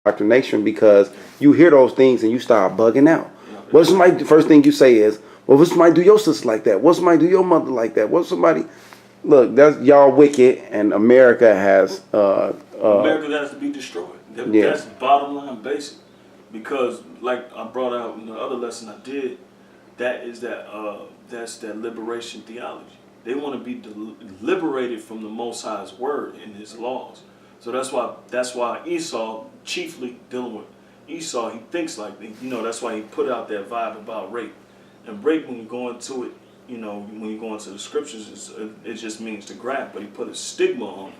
indoctrination because you hear those things and you start bugging out. What somebody, the first thing you say is, well, what somebody do your sister like that? What somebody do your mother like that? What somebody, look, that's y'all wicked, and America has America has to be destroyed. That's bottom line basic. Because like I brought out in the other lesson I did, that's that liberation theology. They want to be liberated from the Most High's word and His laws. So that's why Esau, chiefly dealing with Esau, he thinks like, that's why he put out that vibe about rape. And rape, when you go into it, when you go into the scriptures, it just means to grab, but he put a stigma on it.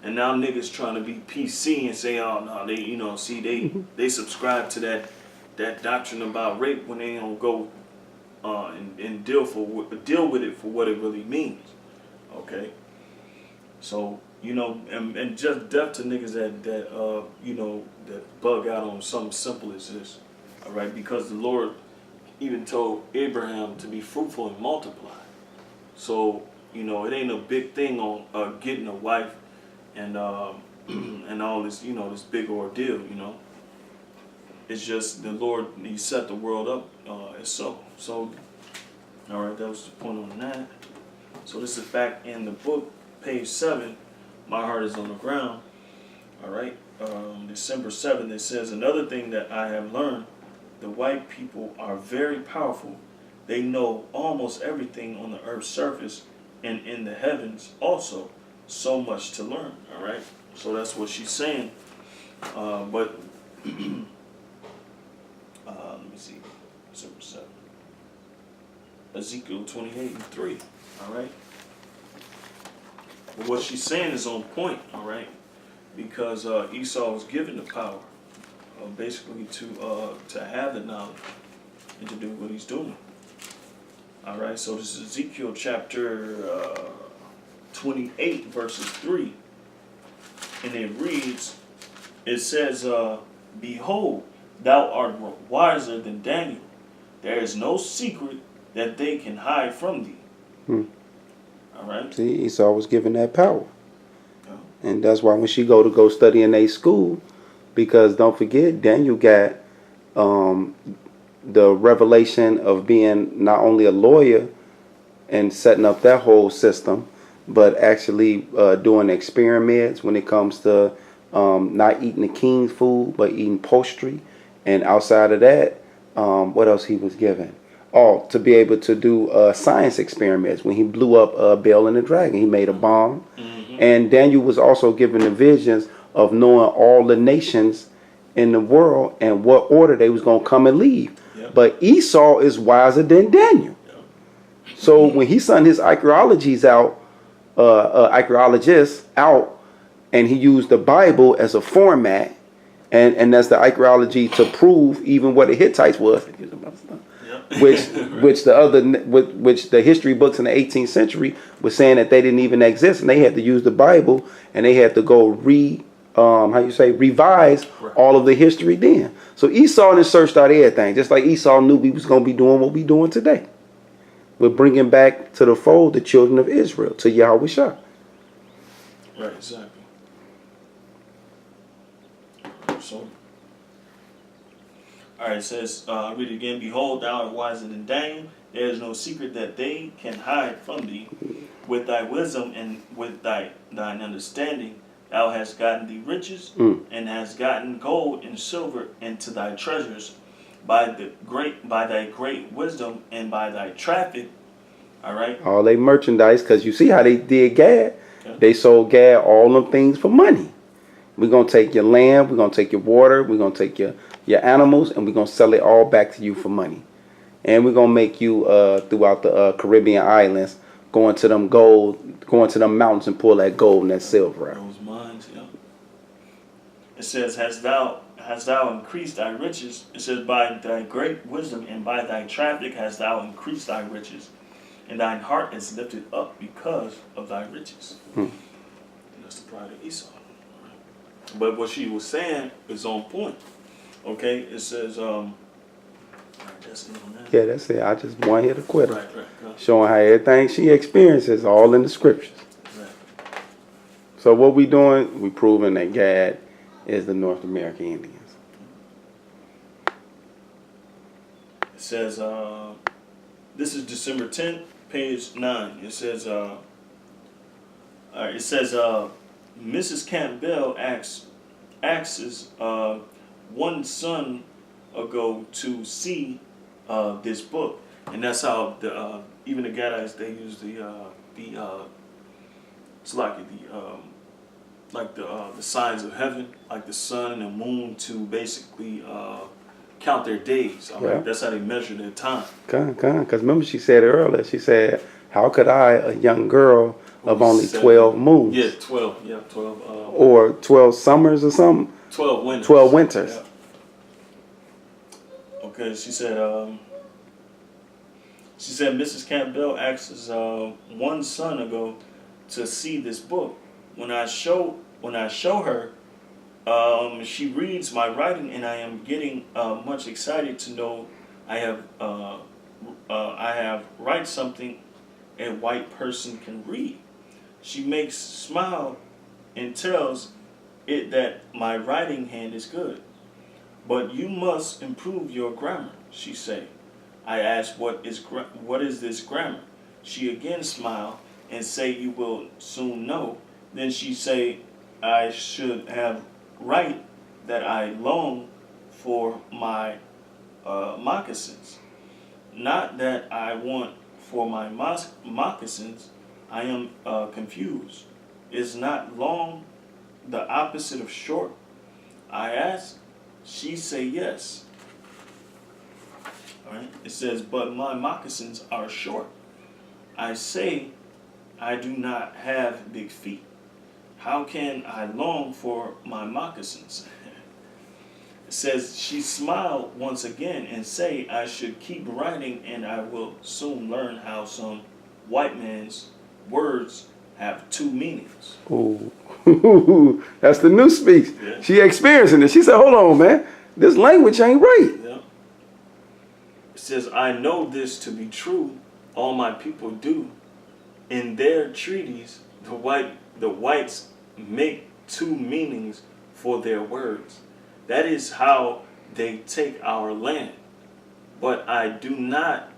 And now niggas trying to be PC and say, oh no, they, they subscribe to that doctrine about rape when they don't go and deal with it for what it really means. Okay, so and just death to niggas that bug out on something simple as this. All right, because the Lord even told Abraham to be fruitful and multiply. So it ain't a big thing on getting a wife and and all this this big ordeal. It's just the Lord, He set the world up as so. So, all right, that was the point on that. So this is back in the book, page 7. My heart is on the ground. All right, December 7th. It says, another thing that I have learned: the white people are very powerful. They know almost everything on the earth's surface and in the heavens also. So much to learn. All right, so that's what she's saying. But let me see, December 7th. Ezekiel 28:3. All right. But what she's saying is on point. All right, because Esau was given the power, basically to have the knowledge and to do what he's doing. All right. So this is Ezekiel chapter 28 verses 3, and it reads. It says, "Behold, thou art wiser than Daniel. There is no secret that they can hide from thee." All right. See, Esau was given that power. Yeah. And that's why when she go study in a school, because don't forget, Daniel got the revelation of being not only a lawyer and setting up that whole system, but actually doing experiments when it comes to not eating the king's food, but eating poultry. And outside of that, what else he was given? Oh, to be able to do science experiments. When he blew up Baal and the dragon, he made a bomb. Mm-hmm. And Daniel was also given the visions of knowing all the nations in the world and what order they was going to come and leave. Yep. But Esau is wiser than Daniel. Yep. So when he sent his archaeologists out, and he used the Bible as a format, and that's the archaeology to prove even what the Hittites was. which the history books in the 18th century was saying that they didn't even exist, and they had to use the Bible, and they had to go revise all of the history then. So Esau and searched out everything, just like Esau knew we was going to be doing what we doing today. We're bringing back to the fold the children of Israel, to Yahweh Shah. Right, exactly. So, all right, it says, I'll read it again. Behold, thou art wiser than Daniel. There is no secret that they can hide from thee. With thy wisdom and with thine understanding, thou hast gotten thee riches, and hast gotten gold and silver into thy treasures, by thy great wisdom and by thy traffic. All right. All they merchandise, because you see how they did Gad. Okay. They sold Gad all them things for money. We're going to take your land, we're going to take your water, we're going to take your animals, and we're going to sell it all back to you for money. And we're going to make you, throughout the Caribbean islands, go into them mountains and pull that gold and that silver out. Those mines, yeah. It says, hast thou increased thy riches? It says, by thy great wisdom and by thy traffic hast thou increased thy riches. And thine heart is lifted up because of thy riches. And that's the pride of Esau. But what she was saying is on point. Okay, it says, that's it on that. Yeah, that's it. I just want here to quit her. Right. Showing how everything she experiences all in the scriptures. Right. So what we doing? We proving that Gad is the North American Indians. It says, this is December 10th, page 9. It says, Mrs. Campbell asks one son ago to see this book, and that's how the even the Gadites, they use it's like the signs of heaven, like the sun and the moon, to basically count their days. All right? Yeah. That's how they measure their time. Because remember she said earlier, she said, how could I, a young girl of only 7. 12 moons? Yeah, 12. Yeah, 12. Or 12 summers or something? 12 winters. 12 winters. Yeah. Okay, she said Mrs. Campbell asks one son ago to see this book. When I show her, she reads my writing, and I am getting much excited to know I have write something a white person can read. She makes smile and tells it that my writing hand is good. But you must improve your grammar, she say. I ask, what is this grammar? She again smile and say, you will soon know. Then she say, I should have write that I long for my moccasins. Not that I want for my moccasins. I am confused. Is not long the opposite of short? I ask. She say yes. All right. It says, but my moccasins are short. I say, I do not have big feet. How can I long for my moccasins? It says, she smiled once again and say, I should keep writing, and I will soon learn how some white man's words have two meanings. Ooh. That's the new speech. Yeah. She experiencing it. She said, hold on, man. This language ain't right. Yeah. It says, I know this to be true. All my people do. In their treaties, the whites make two meanings for their words. That is how they take our land. But I do not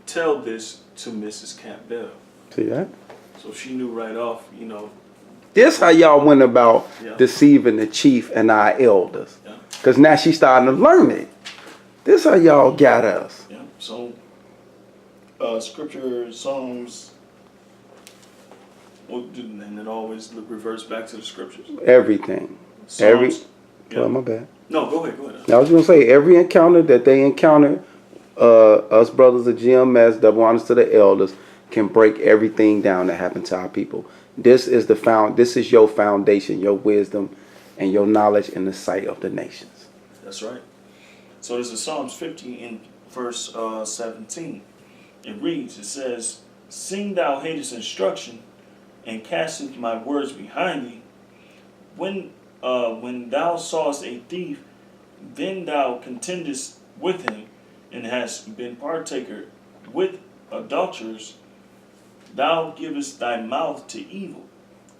tell this to Mrs. Campbell. See that? So she knew right off, This how y'all went about Yeah. deceiving the chief and our elders. Yeah. Because now she starting to learn it. This how y'all got us. Yeah. So, scripture, Psalms, and it always reverts back to the scriptures. Everything. Psalms. Oh, my bad. No, go ahead. I was going to say, every encounter that they encounter, us brothers of GMS, double honors to the elders, can break everything down that happened to our people. This is your foundation, your wisdom, and your knowledge in the sight of the nations. That's right. So this is Psalms 50 in verse 17. It reads, it says, Sing thou hatest instruction, and casteth my words behind thee. When thou sawest a thief, then thou contendest with him, and hast been partaker with adulterers. Thou givest thy mouth to evil,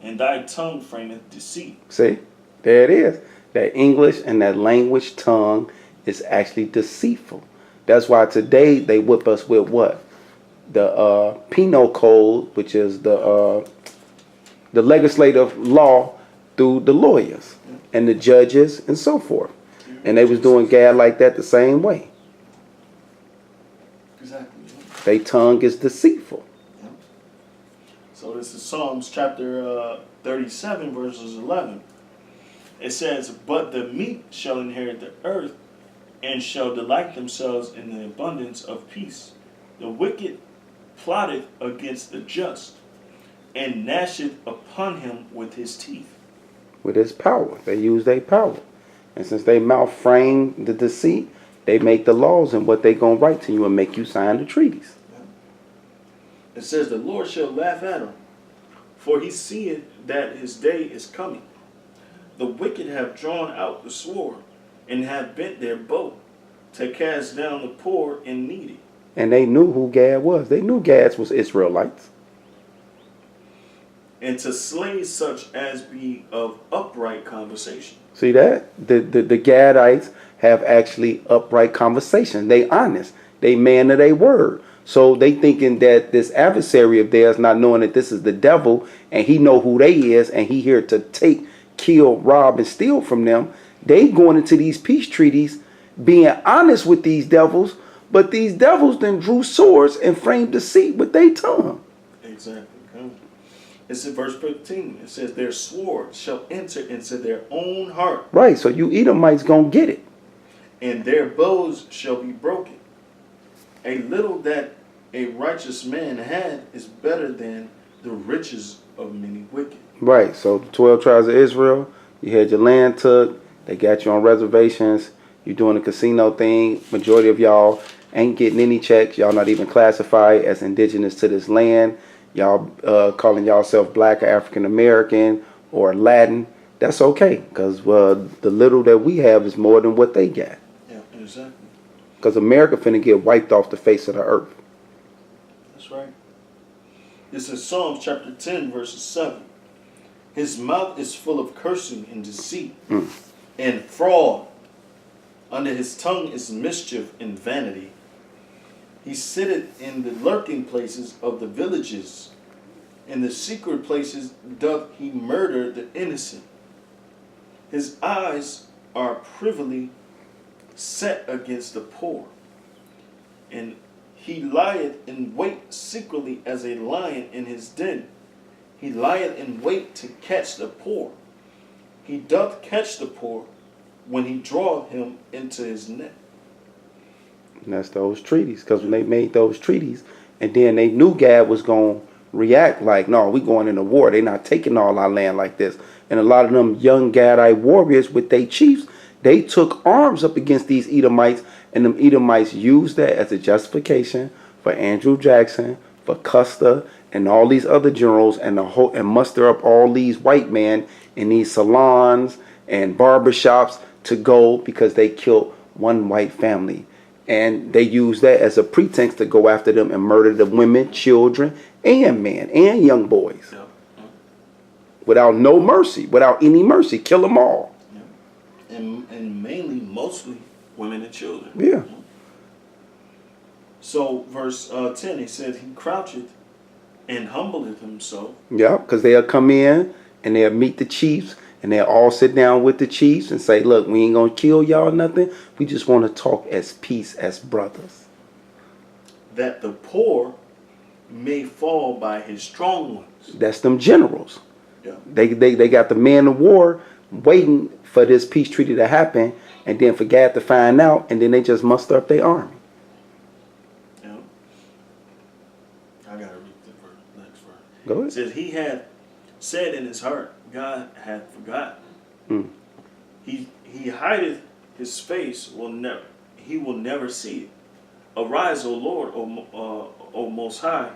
and thy tongue frameth deceit. See, there it is. That English and that language tongue is actually deceitful. That's why today they whip us with what? The penal code, which is the legislative law through the lawyers and the judges and so forth. And they was doing Gad like that the same way. Exactly. Their tongue is deceitful. So this is Psalms chapter 37, verses 11. It says, But the meek shall inherit the earth, and shall delight themselves in the abundance of peace. The wicked plotteth against the just, and gnasheth upon him with his teeth. With his power. They use their power. And since they mouth frame the deceit, they make the laws and what they gonna write to you and make you sign the treaties. It says, The Lord shall laugh at him, for he seeth that his day is coming. The wicked have drawn out the sword, and have bent their bow, to cast down the poor and needy. And they knew who Gad was. They knew Gad was Israelites. and to slay such as be of upright conversation. See that? The Gadites have actually upright conversation. They honest. They man of their word. So they thinking that this adversary of theirs, not knowing that this is the devil, and he know who they is, and he here to take, kill, rob, and steal from them. They going into these peace treaties, being honest with these devils, but these devils then drew swords and framed deceit with their tongue. Exactly. Okay. It's in verse 15. It says, their sword shall enter into their own heart. Right, so you Edomites gonna get it. And their bows shall be broken. A little that a righteous man had is better than the riches of many wicked. Right, so the 12 tribes of Israel, you had your land took, they got you on reservations, you doing the casino thing, majority of y'all ain't getting any checks, y'all not even classified as indigenous to this land, y'all calling y'allself black or African American or Latin. That's okay, because the little that we have is more than what they got. Yeah, exactly. Because America finna get wiped off the face of the earth. That's right. This is Psalms chapter 10, verses 7. His mouth is full of cursing and deceit and fraud. Under his tongue is mischief and vanity. He sitteth in the lurking places of the villages. In the secret places doth he murder the innocent. His eyes are privily set against the poor, and he lieth in wait secretly as a lion in his den. He lieth in wait to catch the poor. He doth catch the poor when he draweth him into his net. And that's those treaties, because when they made those treaties, and then they knew Gad was going to react like, no, we going into war. They not taking all our land like this. And a lot of them young Gadite warriors with their chiefs, they took arms up against these Edomites, and them Edomites used that as a justification for Andrew Jackson, for Custer, and all these other generals, and muster up all these white men in these salons and barbershops to go because they killed one white family. And they used that as a pretense to go after them and murder the women, children, and men, and young boys. Yeah. Without no mercy, without any mercy. Kill them all. Yeah. And mainly, mostly, women and children. Yeah. So, verse 10, he said, he croucheth and humbleth himself. Yeah, because they'll come in and they'll meet the chiefs, and they'll all sit down with the chiefs and say, look, we ain't going to kill y'all nothing. We just want to talk as peace, as brothers. That the poor may fall by his strong ones. That's them generals. Yeah. They got the men of war waiting for this peace treaty to happen, and then for Gad to find out, and then they just muster up their army. Yeah. I got to read the next verse. Go ahead. It says, he had said in his heart, God hath forgotten. He hideth his face, he will never see it. Arise, O Lord, O Most High,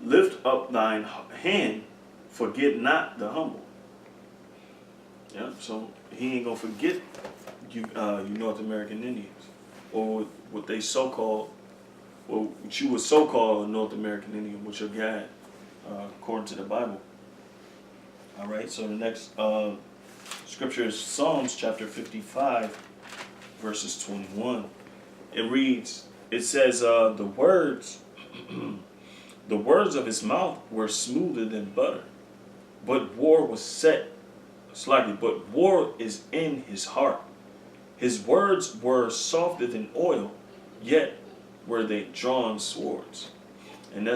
lift up thine hand, forget not the humble. Yeah, so he ain't gonna forget you North American Indians, or what they so-called, well, what you would so-called a North American Indian, which are Gad, according to the Bible. All right, so the next scripture is Psalms chapter 55, verses 21. It says, the words of his mouth were smoother than butter, but war is in his heart. His words were softer than oil, yet were they drawn swords. And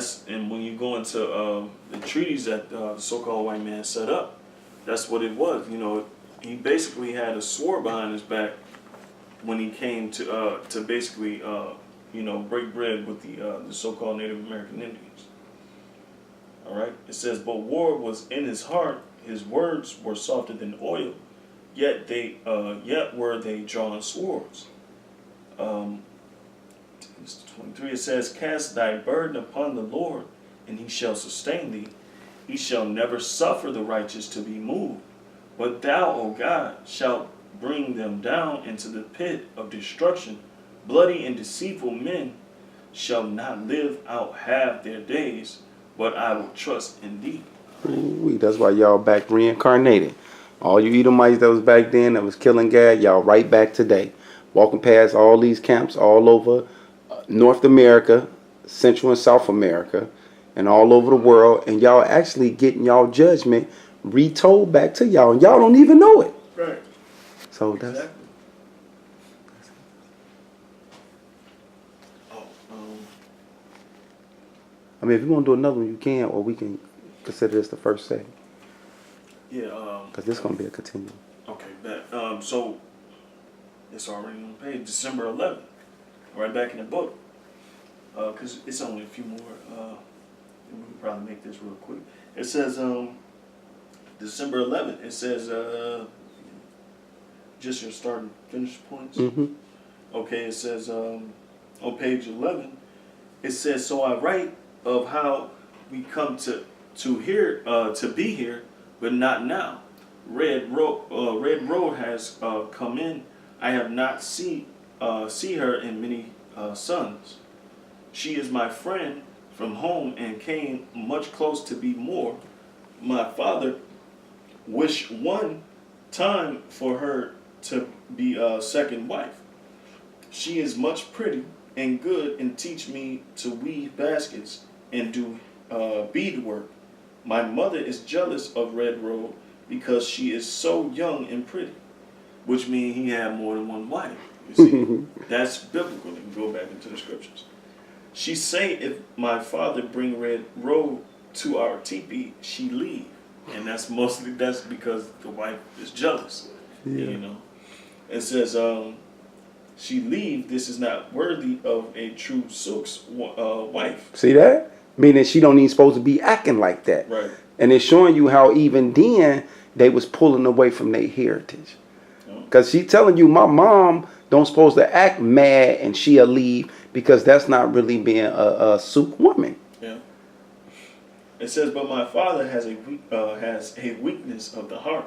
when you go into the treaties that the so-called white man set up, that's what it was. You know, he basically had a sword behind his back when he came to basically break bread with the so-called Native American Indians. All right. It says, but war was in his heart. His words were softer than oil, yet were they drawn swords. 23, it says, cast thy burden upon the Lord, and he shall sustain thee. He shall never suffer the righteous to be moved. But thou, O God, shalt bring them down into the pit of destruction. Bloody and deceitful men shall not live out half their days, but I will trust in thee. Ooh, that's why y'all back reincarnated. All you Edomites that was back then that was killing Gad, y'all right back today. Walking past all these camps all over North America, Central and South America, and all over the world, and y'all actually getting y'all judgment retold back to y'all, and y'all don't even know it. Right. So that's Exactly. Oh, I mean, if you want to do another one, you can, or we can consider this the first segment, yeah. because this is going to be a continuum. Okay. That. So it's already on page December 11th, right back in the book. Because it's only a few more. We can probably make this real quick. It says December 11th. It says just your start and finish points. Mm-hmm. Okay. It says on page 11. It says, so I write of how we come to be here, but not now. Red Road has come in. I have not see her in many sons. She is my friend from home and came much close to be more. My father wished one time for her to be a second wife. She is much pretty and good and teach me to weave baskets and do beadwork. My mother is jealous of Red Road because she is so young and pretty, which means he had more than one wife. You see, that's biblical. You can go back into the scriptures. She say if my father bring Red Road to our teepee, she leave, and that's because the wife is jealous. Yeah. You know, it says she leave. This is not worthy of a true Suk's wife. See that? Meaning she don't even supposed to be acting like that. Right. And it's showing you how even then they was pulling away from their heritage. Because she telling you my mom don't supposed to act mad and she'll leave because that's not really being a Suk woman. Yeah. It says, but my father has a weakness of the heart.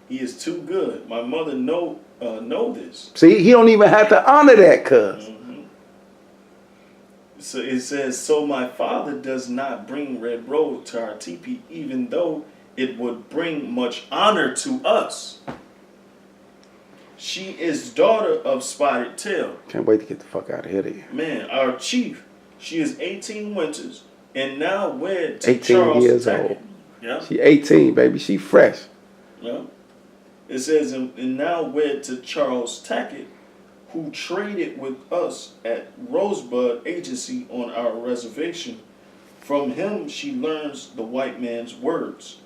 He is too good. My mother know this. See, he don't even have to honor that, cuz. Mm-hmm. So it says, so my father does not bring Red Road to our teepee, even though it would bring much honor to us. She is daughter of Spotted Tail. Can't wait to get the fuck out of here. Man, our chief. She is 18 winters and now wed to 18 Charles years Tackett. old. Yeah. She 18, baby. She fresh. Yeah. It says, and now wed to Charles Tackett, who traded with us at Rosebud Agency on our reservation. From him she learns the white man's words.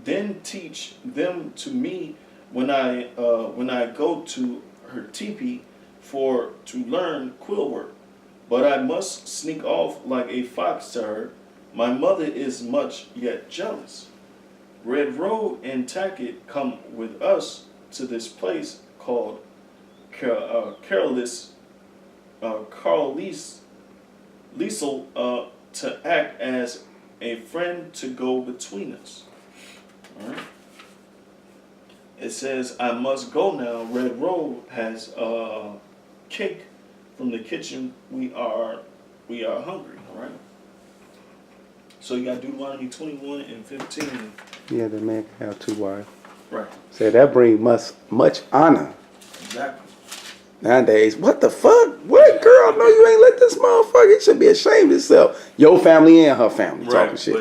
Then teach them to me when I go to her teepee to learn quill work. But I must sneak off like a fox to her. My mother is much yet jealous. Red Road and Tackett come with us to this place called Carlisle to act as a friend to go between us. All right. It says, I must go now. Red Road has cake from the kitchen. We are hungry. All right. So you got Deuteronomy 21 and 15. Yeah, the man can have two wives. Right. Say that brings much honor. Exactly. Nowadays, what the fuck? What girl? No, you ain't let this motherfucker. You should be ashamed of yourself. Your family and her family talking shit.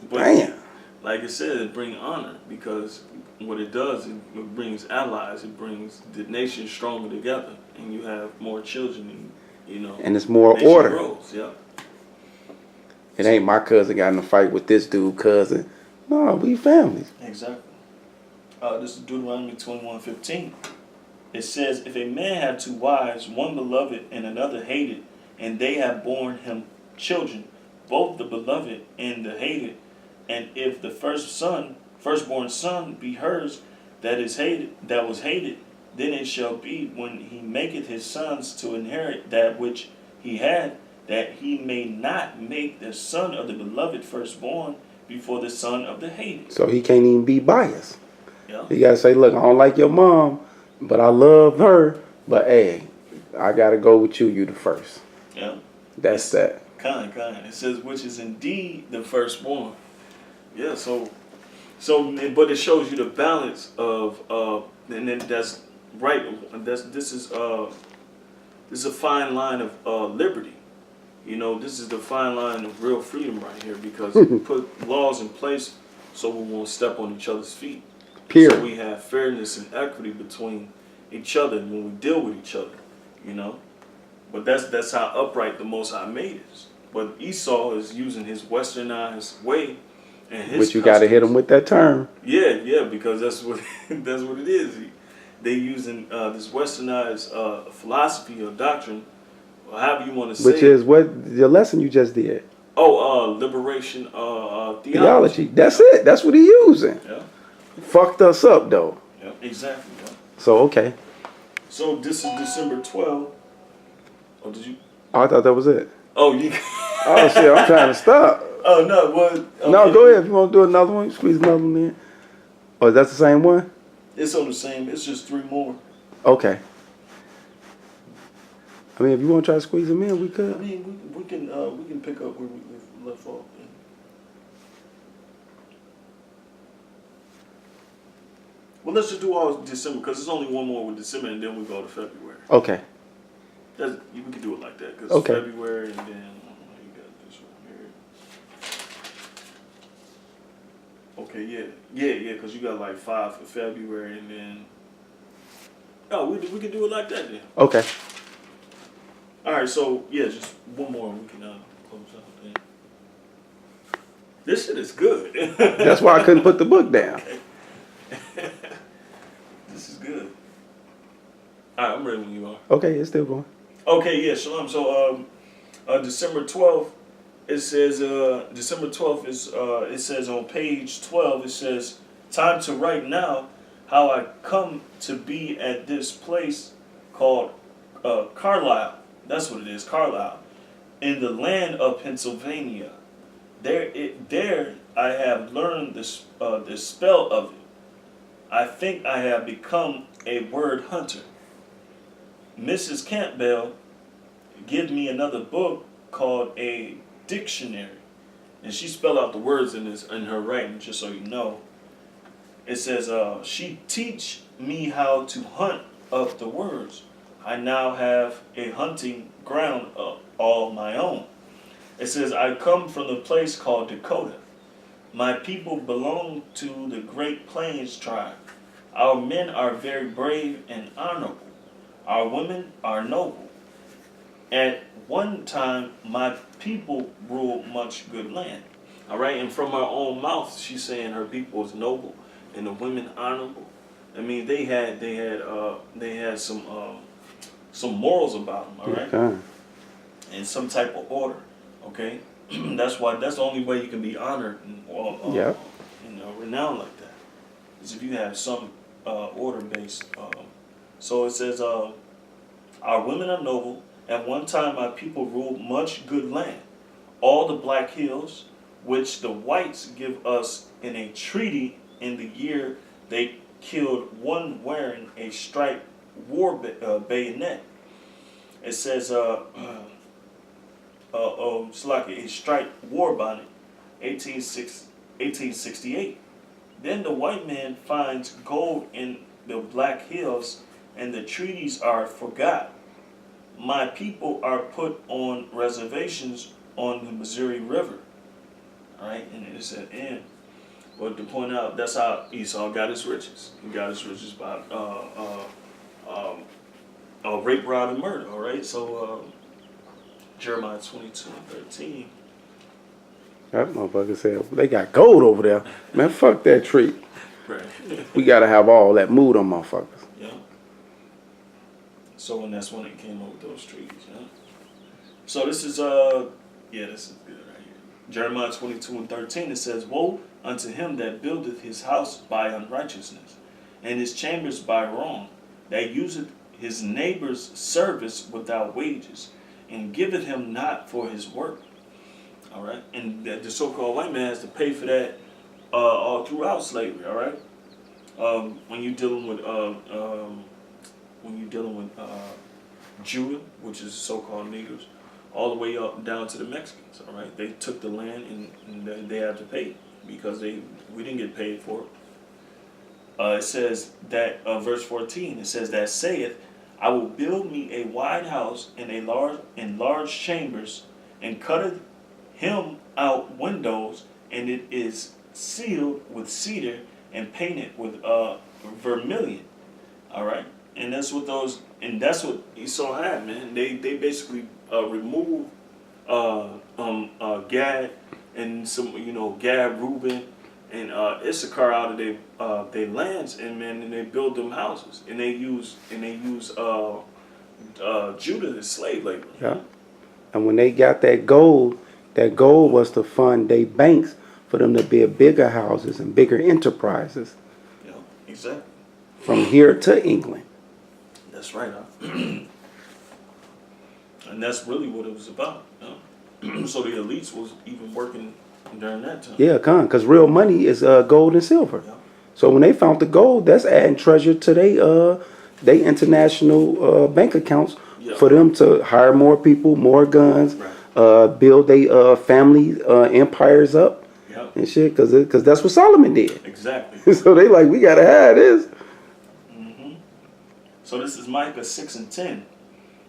But Damn. Like I said, it brings honor because what it does, it brings allies. It brings the nation stronger together, and you have more children, and and it's more nation order. grows. Yeah. It ain't my cousin got in a fight with this dude cousin. No, we families. Exactly. This is Deuteronomy 21:15. It says, if a man have two wives, one beloved and another hated, and they have borne him children, both the beloved and the hated, and if the firstborn son be hers that was hated, then it shall be when he maketh his sons to inherit that which he had, that he may not make the son of the beloved firstborn before the son of the hated. So he can't even be biased. Yeah. He gotta say, look, I don't like your mom, but I love her. But hey, I gotta go with you. You the first. Yeah. That's that. Kind. It says, which is indeed the firstborn. Yeah. But it shows you the balance of, and then that's right. This is a fine line of liberty. You know, this is the fine line of real freedom right here because it put laws in place so we won't step on each other's feet. Period. So we have fairness and equity between each other when we deal with each other. You know, but that's how upright the Most High made us. But Esau is using his westernized way and his. But you got to hit him with that term. Yeah, because that's what that's what it is. They using this westernized philosophy or doctrine, or however you want to say. Which is what the lesson you just did. Oh, liberation Theology. That's it. That's what he using. Yeah. Fucked us up though. Yeah, exactly. Yeah. So okay. So this is December 12th. Oh, did you? Oh, I thought that was it. Oh, you. Oh shit! I'm trying to stop. Oh no! What? Okay. No, go ahead. If you want to do another one, squeeze another one in. Oh, that's the same one. It's on the same. It's just 3 more. Okay. I mean, if you want to try to squeeze them in, we could. I mean, we can pick up where we left off. Yeah. Well, let's just do all December because there's only one more with December, and then we go to February. Okay. We can do it like that because Okay. February, and then you got this one here. Okay, yeah, because you got like 5 for February, and then we can do it like that then. Okay. All right, so yeah, just one more, and we can close out then. This shit is good. That's why I couldn't put the book down. Okay. This is good. All right, I'm ready when you are. Okay, it's still going. Okay, yeah, shalom. So, December 12th, it says, December 12th is, it says on page 12, it says, time to write now how I come to be at this place called Carlisle. That's what it is, Carlisle. In the land of Pennsylvania. There I have learned this, the spell of it. I think I have become a word hunter. Mrs. Campbell give me another book called a dictionary, and she spelled out the words in her writing, just so you know. It says, she teach me how to hunt up the words. I now have a hunting ground all my own. It says, I come from the place called Dakota. My people belong to the Great Plains tribe. Our men are very brave and honorable. Our women are noble. At one time, my people ruled much good land. All right, and from her own mouth, she's saying her people is noble and the women honorable. I mean, they had some morals about them. All right, Okay. and some type of order. Okay, that's the only way you can be honored and Yep. renowned like that is if you have some order based. So it says, our women are noble. At one time, my people ruled much good land. All the Black Hills, which the whites give us in a treaty in the year they killed one wearing a striped war bayonet. It says, a striped war bonnet, 1868. Then the white man finds gold in the Black Hills, and the treaties are forgot. My people are put on reservations on the Missouri River. All right, and it said, and but to point out, that's how Esau got his riches. He got his riches by rape, rob, and murder. All right, so Jeremiah 22:13. That motherfucker said, they got gold over there. Man, fuck that tree. Right. We got to have all that mood on motherfuckers. Yeah. So, and that's when it came up with those trees. Yeah. So this is this is good right here. Jeremiah 22:13. It says, woe unto him that buildeth his house by unrighteousness, and his chambers by wrong, that useth his neighbor's service without wages, and giveth him not for his work. All right, and the so-called white man has to pay for that all throughout slavery. All right, when you're dealing with Judah, which is so-called Negroes, all the way up and down to the Mexicans. All right, they took the land and they had to pay. because we didn't get paid for it. It says that verse 14. It says that saith, I will build me a wide house in large chambers, and cutteth him out windows, and it is sealed with cedar and painted with vermilion. All right, and that's what Esau had, man. They basically removed Gad and Gad, Reuben, and Issachar out of their lands, and they build them houses, and they use Judah as slave labor. Yeah. And when they got that gold was to fund their banks for them to build bigger houses and bigger enterprises. Yeah, exactly. From here to England. That's right. And that's really what it was about. So the elites was even working during that time. Yeah, because real money is gold and silver. Yeah. So when they found the gold, that's adding treasure to they international bank accounts for them to hire more people, more guns, build their family empires up and shit. Because that's what Solomon did. Exactly. So they like, we gotta have this. So this is Micah 6:10.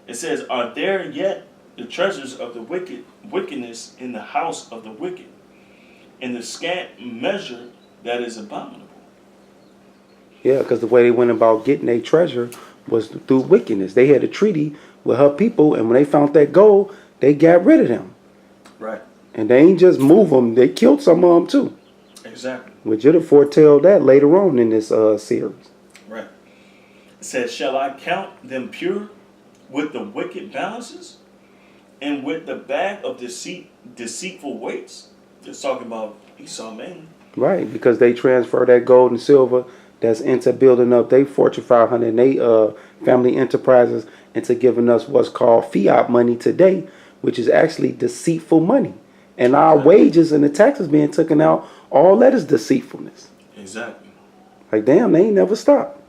It says, are there yet the treasures of the wickedness in the house of the wicked, in the scant measure that is abominable? Yeah, because the way they went about getting their treasure was through wickedness. They had a treaty with her people, and when they found that gold, they got rid of them. Right. And they ain't just move them, they killed some of them too. Exactly. Which it'll foretell that later on in this series. Right. It says, shall I count them pure with the wicked balances, and with the bag of deceitful weights? It's talking about Esau mainly. Right, because they transfer that gold and silver that's into building up their Fortune 500 and they family enterprises into giving us what's called fiat money today, which is actually deceitful money. And our wages and the taxes being taken out, all that is deceitfulness. Exactly. Like, damn, they ain't never stopped.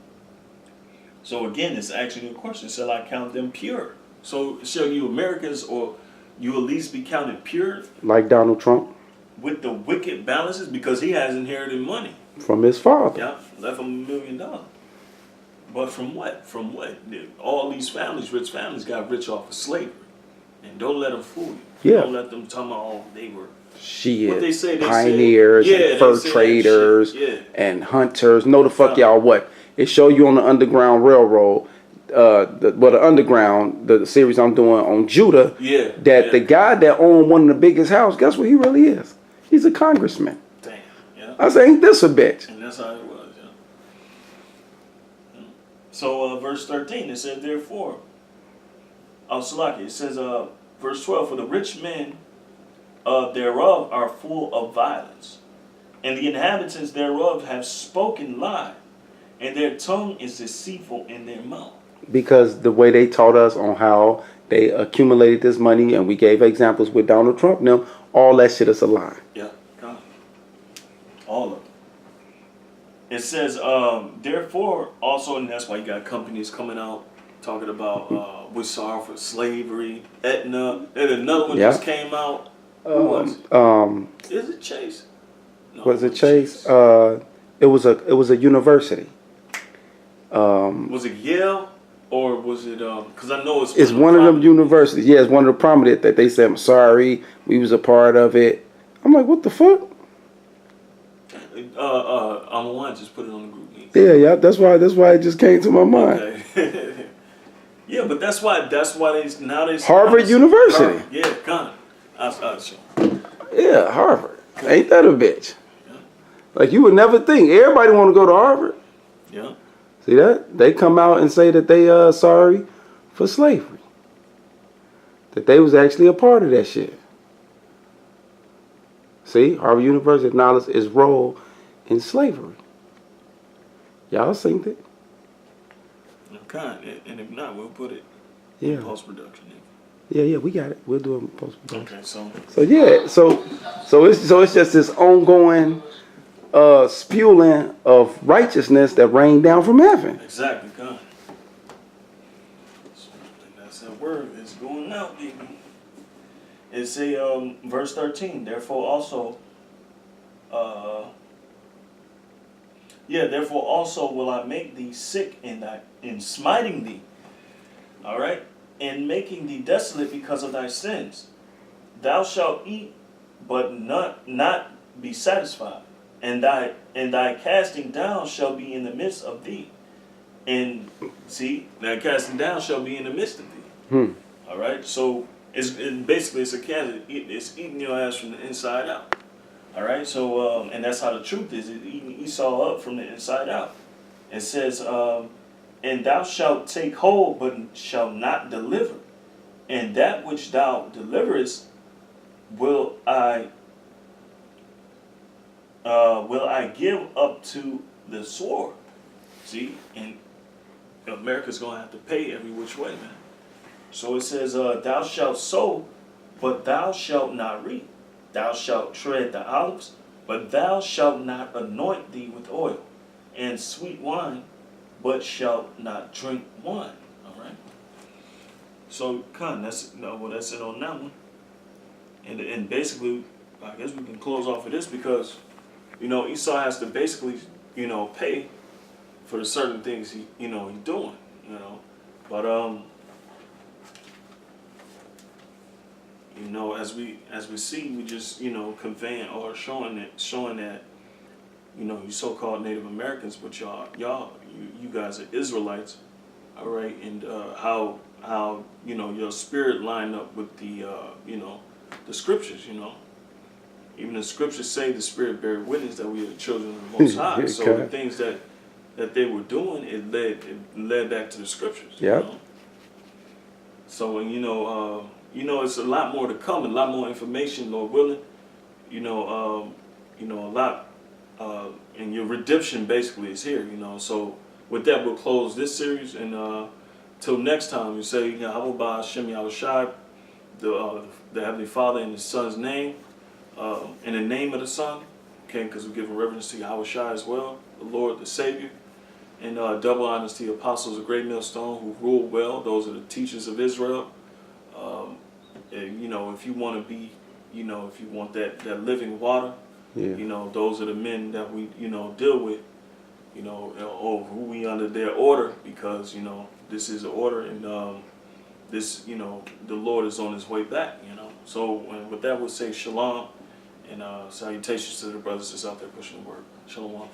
So again, it's actually a question. Shall I count them pure? So shall you Americans, or you at least be counted pure? Like Donald Trump. With the wicked balances? Because he has inherited money. From his father. Yeah, left him $1 million. But from what? From what? All these families, rich families, got rich off of slavery. And don't let them fool you. Yeah. Don't let them tell me, oh, they were... Shit, they say, pioneers and fur traders and hunters. No, the fuck y'all what? It show you on the Underground Railroad, the series I'm doing on Judah, the guy that owned one of the biggest houses, guess what he really is? He's a congressman. Damn, yeah. I say, ain't this a bitch? And that's how it was, yeah. So, verse 13, it says, therefore, Salaki, it says, verse 12, for the rich men thereof are full of violence, and the inhabitants thereof have spoken lie, and their tongue is deceitful in their mouth. Because the way they taught us on how they accumulated this money, and we gave examples with Donald Trump and them, all that shit is a lie. Yeah, God. All of it. It says, therefore, also, and that's why you got companies coming out talking about we're sorry for slavery, Aetna, and another one just came out. Who was it? Is it Chase? No, was it Chase? It was a university. Was it Yale or was it? Because I know it's one of them universities. Yeah, it's one of the prominent that they said, "I'm sorry, we was a part of it." I'm like, what the fuck? I'm one just put it on the group. Yeah. That's why it just came to my mind. Okay. Yeah, but that's why they nowadays Harvard University. Yeah, kind of. Yeah, Harvard. Ain't that a bitch? Yeah. Like, you would never think everybody want to go to Harvard. Yeah. See that? They come out and say that they sorry for slavery. That they was actually a part of that shit. See, Harvard University acknowledged its role in slavery. Y'all seen it? Okay, and if not, we'll put it in post-production. Yeah, we got it. We'll do it in post-production. Okay, so it's just this ongoing spewing of righteousness that rained down from heaven. Exactly, God. That's that word. It's going out, baby. It say, verse 13. Therefore, also Yeah, therefore also will I make thee sick in smiting thee. All right, and making thee desolate because of thy sins. Thou shalt eat, but not be satisfied, and thy casting down shall be in the midst of thee. And see, that casting down shall be in the midst of thee. All right, so basically it's a cancer. It's eating your ass from the inside out. All right, so and that's how the truth is. It's eating Esau up from the inside out. It says, and thou shalt take hold, but shalt not deliver, and that which thou deliverest will I give up to the sword. See, and America's gonna have to pay every which way, man. So it says, thou shalt sow, but thou shalt not reap. Thou shalt tread the olives, but thou shalt not anoint thee with oil, and sweet wine, but shalt not drink wine. All right. So, that's it on that one. And basically, I guess we can close off of this because, Esau has to basically, pay for the certain things he's doing, But as we see, we just conveying or showing that you so-called Native Americans, but you guys are Israelites, all right, and how your spirit lined up with the scriptures, Even the scriptures say the Spirit bear witness that we are the children of the Most High. Okay. So the things that they were doing, it led back to the scriptures. Yep. So it's a lot more to come, a lot more information, Lord willing. A lot, and your redemption basically is here. So with that, we'll close this series, and till next time, we say Yahweh Hashem Yahushai, the Heavenly Father, in His Son's name. In the name of the Son, okay, because we're giving reverence to Yahweh Shai as well, the Lord, the Savior, and double honors to the apostles of Great Millstone who ruled well. Those are the teachers of Israel. And, if you want to be, if you want that living water, those are the men that we, deal with, or who we under their order, because, this is an order, and this, the Lord is on His way back, So and with that, we'll say shalom. And salutations to the brothers that's out there pushing the word. Shalom.